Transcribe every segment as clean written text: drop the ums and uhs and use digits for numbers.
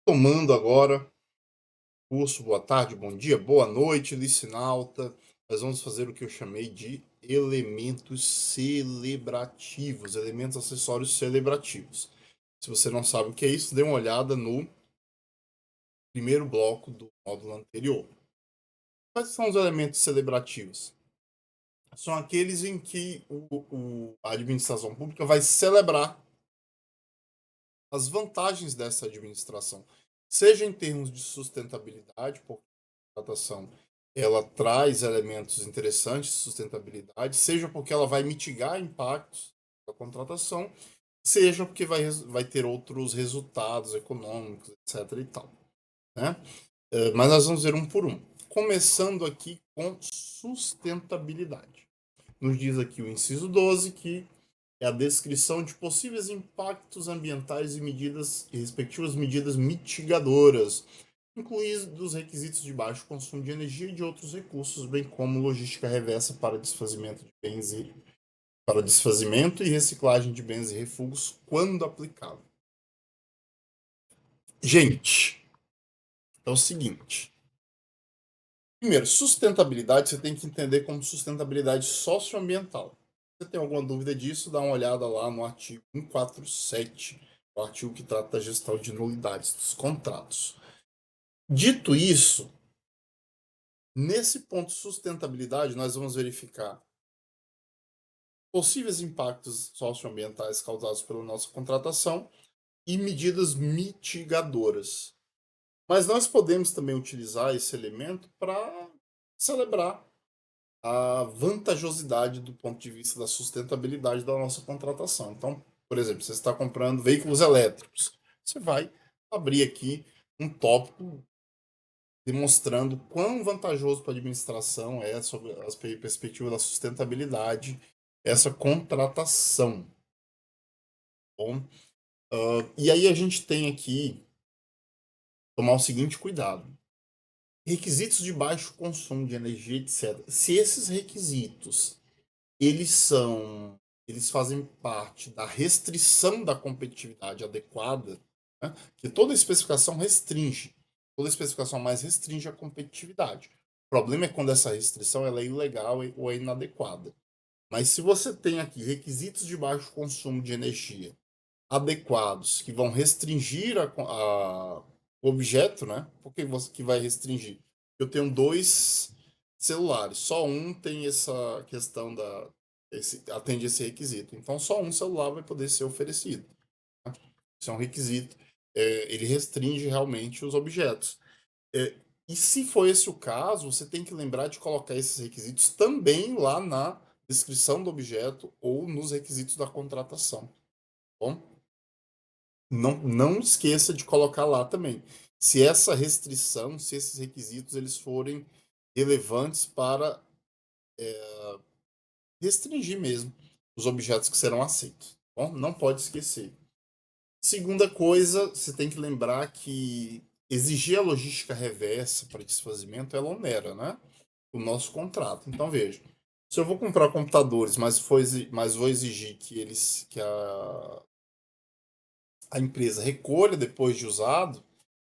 Tomando agora curso, boa tarde, bom dia, boa noite, licinalta. Nós vamos fazer o que eu chamei de elementos celebrativos, elementos acessórios celebrativos. Se você não sabe o que é isso, dê uma olhada no primeiro bloco do módulo anterior. Quais são os elementos celebrativos? São aqueles em que a administração pública vai celebrar as vantagens dessa administração, seja em termos de sustentabilidade, porque a contratação ela traz elementos interessantes de sustentabilidade, seja porque ela vai mitigar impactos da contratação, seja porque vai ter outros resultados econômicos, etc. e tal, né? Mas nós vamos ver um por um. Começando aqui com sustentabilidade. Nos diz aqui o inciso 12 que é a descrição de possíveis impactos ambientais e respectivas medidas mitigadoras, incluindo os requisitos de baixo consumo de energia e de outros recursos, bem como logística reversa para desfazimento e reciclagem de bens e refugos quando aplicável. Gente, é o seguinte. Primeiro, sustentabilidade você tem que entender como sustentabilidade socioambiental. Se você tem alguma dúvida disso, dá uma olhada lá no artigo 147, o artigo que trata da gestão de nulidades dos contratos. Dito isso, nesse ponto de sustentabilidade, nós vamos verificar possíveis impactos socioambientais causados pela nossa contratação e medidas mitigadoras. Mas nós podemos também utilizar esse elemento para celebrar a vantajosidade do ponto de vista da sustentabilidade da nossa contratação. Então, por exemplo, você está comprando veículos elétricos, você vai abrir aqui um tópico demonstrando quão vantajoso para a administração é, sobre as perspectivas da sustentabilidade, essa contratação. Bom, e aí a gente tem aqui tomar o seguinte cuidado. Requisitos de baixo consumo de energia, etc. Se esses requisitos eles são eles fazem parte da restrição da competitividade adequada, né? Que toda especificação restringe, toda especificação mais restringe a competitividade. O problema é quando essa restrição ela é ilegal ou é inadequada. Mas se você tem aqui requisitos de baixo consumo de energia adequados que vão restringir o objeto, né? Por que você que vai restringir? Eu tenho dois celulares, só um tem essa questão atende esse requisito. Então só um celular vai poder ser oferecido. Né? Isso é um requisito. Ele restringe realmente os objetos. É, e se for esse o caso, você tem que lembrar de colocar esses requisitos também lá na descrição do objeto ou nos requisitos da contratação. Tá bom? Não esqueça de colocar lá também. Se essa restrição, se esses requisitos eles forem relevantes para restringir mesmo os objetos que serão aceitos. Tá bom? Não pode esquecer. Segunda coisa, você tem que lembrar que exigir a logística reversa para desfazimento ela onera, né? O nosso contrato. Então veja, se eu vou comprar computadores, mas vou exigir que a empresa recolha depois de usado,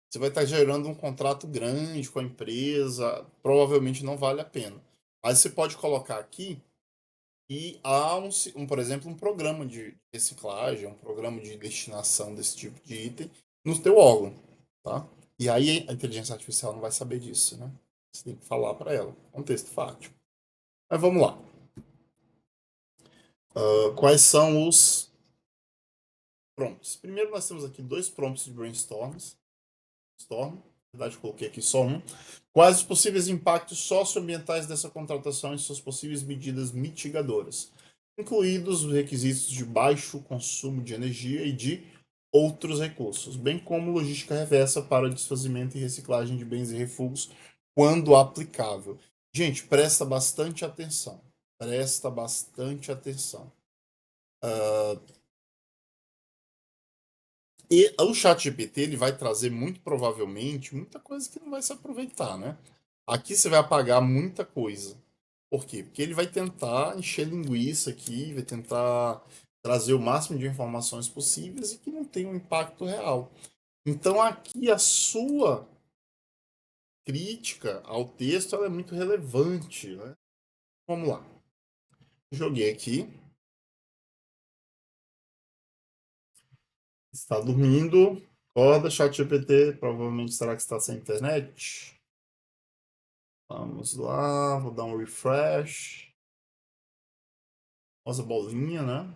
você vai estar gerando um contrato grande com a empresa, provavelmente não vale a pena. Mas você pode colocar aqui e há por exemplo, um programa de reciclagem, um programa de destinação desse tipo de item no teu órgão, tá? E aí a inteligência artificial não vai saber disso, né? Você tem que falar para ela. É um texto fático. Mas vamos lá. Quais são os prompts? Primeiro nós temos aqui dois prompts de Storm. Na verdade, coloquei aqui só um. Quais os possíveis impactos socioambientais dessa contratação e suas possíveis medidas mitigadoras, incluídos os requisitos de baixo consumo de energia e de outros recursos, bem como logística reversa para desfazimento e reciclagem de bens e refugos, quando aplicável. Gente, presta bastante atenção. Presta bastante atenção. E o ChatGPT ele vai trazer muito provavelmente muita coisa que não vai se aproveitar, né? Aqui você vai apagar muita coisa. Por quê? Porque ele vai tentar encher linguiça aqui, vai tentar trazer o máximo de informações possíveis e que não tem um impacto real. Então aqui a sua crítica ao texto ela é muito relevante, né? Vamos lá. Joguei aqui. Está dormindo. Acorda, ChatGPT. Provavelmente será que está sem internet? Vamos lá, vou dar um refresh. Nossa bolinha, né?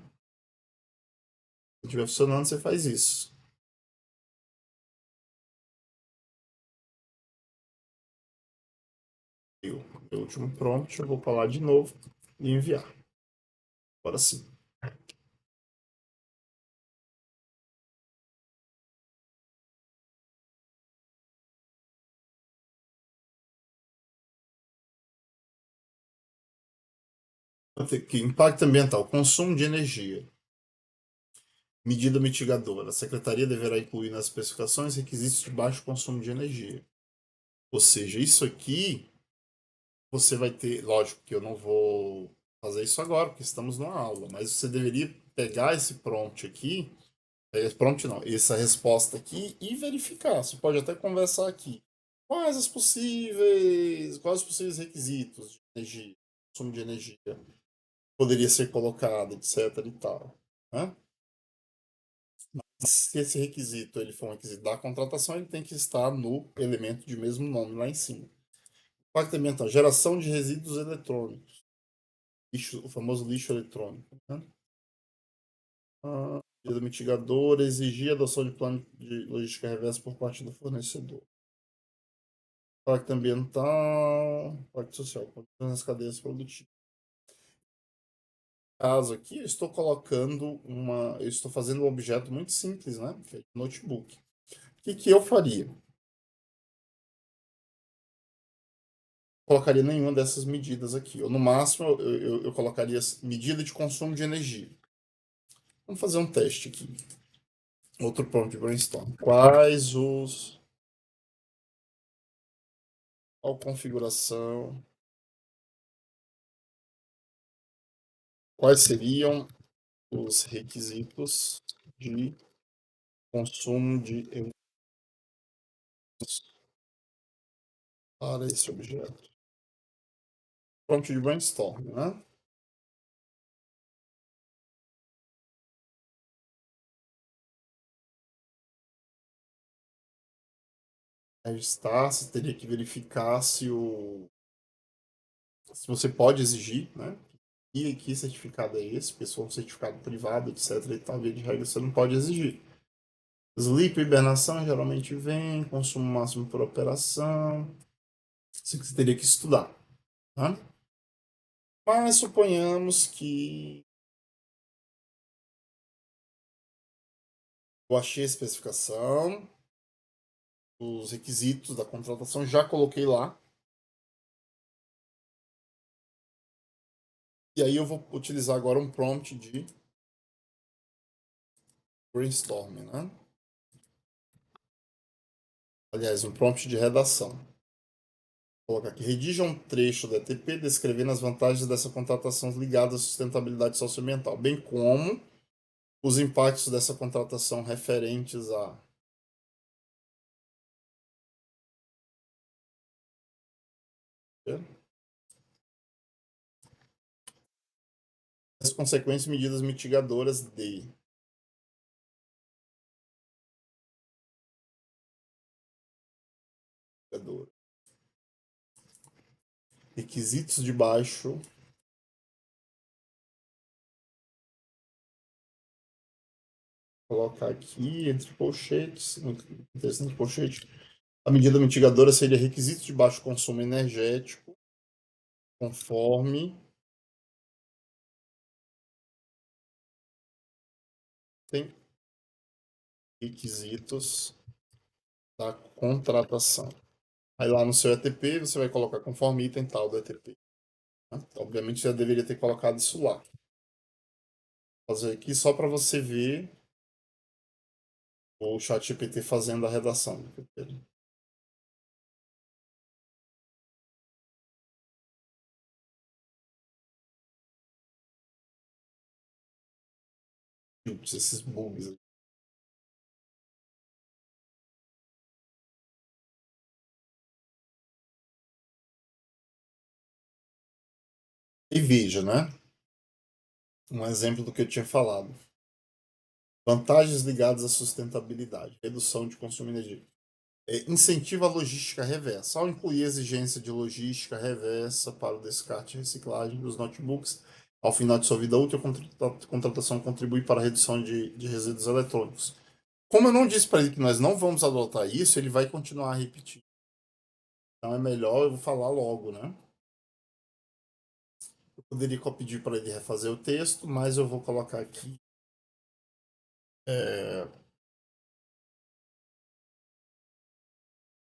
Se estiver funcionando, você faz isso. O último prompt, eu vou falar de novo e enviar. Agora sim. Aqui, impacto ambiental, consumo de energia. Medida mitigadora. A secretaria deverá incluir nas especificações requisitos de baixo consumo de energia. Ou seja, isso aqui você vai ter. Lógico que eu não vou fazer isso agora, porque estamos numa aula, mas você deveria pegar esse prompt aqui, prompt não, essa resposta aqui e verificar. Você pode até conversar aqui. Quais os possíveis requisitos de energia, consumo de energia poderia ser colocado, etc e tal, né? Se esse requisito ele for um requisito da contratação, ele tem que estar no elemento de mesmo nome lá em cima. Impacto ambiental, geração de resíduos eletrônicos, lixo, o famoso lixo eletrônico. Né? Medida mitigadora, exigir a adoção de plano de logística reversa por parte do fornecedor. Impacto ambiental, impacto social, condições nas cadeias produtivas. No caso aqui, eu estou colocando eu estou fazendo um objeto muito simples, né? Que é notebook. O que eu faria? Colocaria nenhuma dessas medidas aqui. Ou no máximo eu colocaria medida de consumo de energia. Vamos fazer um teste aqui. Outro prompt de brainstorm. Qual configuração, quais seriam os requisitos de consumo de energia para esse objeto? Prompt de brainstorm, né? Aí está, você teria que verificar se você pode exigir, né? E que certificado é esse? Pessoa, um certificado privado, etc. E tal, via de regra, você não pode exigir. Sleep, hibernação, geralmente vem, consumo máximo por operação. Isso que você teria que estudar. Tá? Mas suponhamos que eu achei a especificação, os requisitos da contratação, já coloquei lá. E aí eu vou utilizar agora um prompt de brainstorming, né? Aliás, um prompt de redação. Vou colocar aqui, redija um trecho do ETP descrevendo as vantagens dessa contratação ligada à sustentabilidade socioambiental, bem como os impactos dessa contratação referentes a as consequências e medidas mitigadoras de requisitos de baixo, colocar aqui entre colchetes, entre colchetes, a medida mitigadora seria requisitos de baixo consumo energético, conforme tem requisitos da contratação. Aí lá no seu ETP você vai colocar conforme item tal do ETP. Né? Obviamente já deveria ter colocado isso lá. Vou fazer aqui só para você ver o ChatGPT fazendo a redação. Esses bugs. E veja, né? Um exemplo do que eu tinha falado. Vantagens ligadas à sustentabilidade, redução de consumo de energia. Incentiva a logística reversa. Ao incluir exigência de logística reversa para o descarte e reciclagem dos notebooks, ao final de sua vida útil, a contratação contribui para a redução de resíduos eletrônicos. Como eu não disse para ele que nós não vamos adotar isso, ele vai continuar a repetir. Então é melhor eu falar logo, né? Eu poderia pedir para ele refazer o texto, mas eu vou colocar aqui é,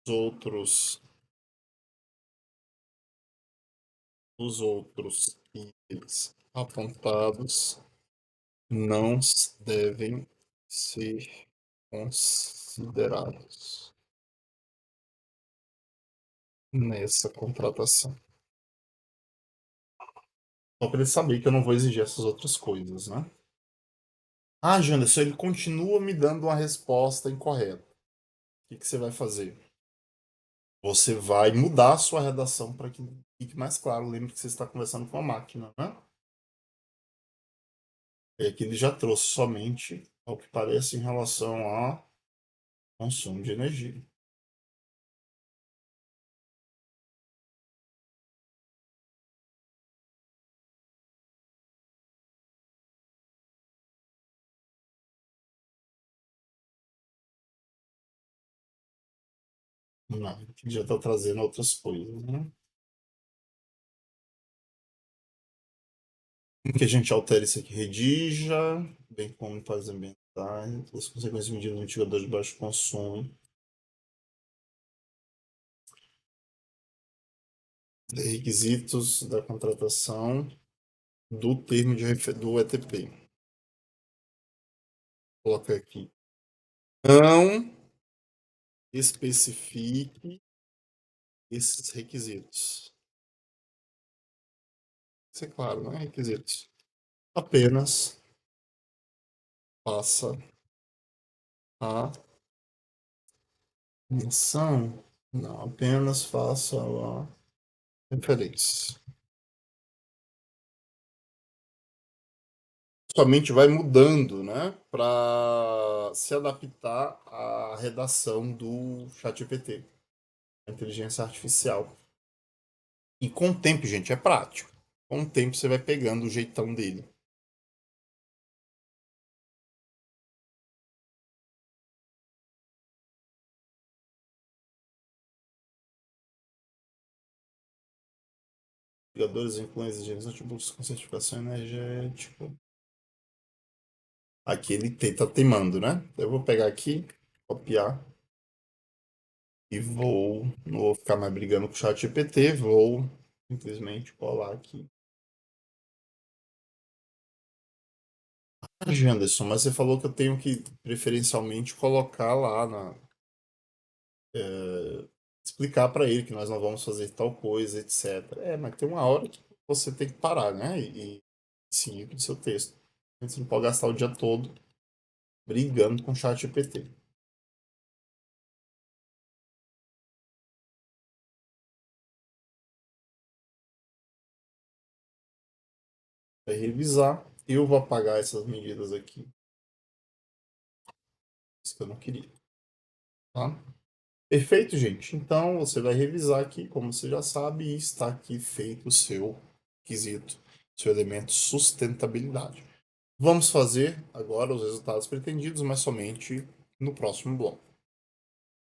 outros, os outros itens apontados não devem ser considerados nessa contratação. Só para ele saber que eu não vou exigir essas outras coisas, né? Ah, Janderson, ele continua me dando uma resposta incorreta. O que você vai fazer? Você vai mudar a sua redação para que fique mais claro. Lembre que você está conversando com a máquina, né? E aqui ele já trouxe somente ao que parece em relação a consumo de energia. Não, ele já está trazendo outras coisas, né? Que a gente altere isso aqui, redija, bem como impactos ambientais, as consequências medidas no mitigador de baixo consumo, requisitos da contratação do termo do ETP. Coloca aqui. Não especifique esses requisitos. Isso é claro, não é requisitos. Apenas faça a menção, não, apenas faça a referência. Somente vai mudando, né, para se adaptar à redação do ChatGPT, a inteligência artificial. E com o tempo, gente, é prático. Com o tempo você vai pegando o jeitão dele. Jogadores incluem exigências notebooks com certificação energética. Aqui ele tá teimando, né? Eu vou pegar aqui, copiar e não vou ficar mais brigando com o chat GPT, vou simplesmente colar aqui. Ah, Janderson, mas você falou que eu tenho que preferencialmente colocar lá explicar para ele que nós não vamos fazer tal coisa, etc. Mas tem uma hora que você tem que parar, né? E seguir o seu texto. Você não pode gastar o dia todo brigando com o chat GPT. Vai revisar. Eu vou apagar essas medidas aqui. Isso que eu não queria. Tá? Perfeito, gente. Então você vai revisar aqui, como você já sabe, e está aqui feito o seu quesito, seu elemento sustentabilidade. Vamos fazer agora os resultados pretendidos, mas somente no próximo bloco.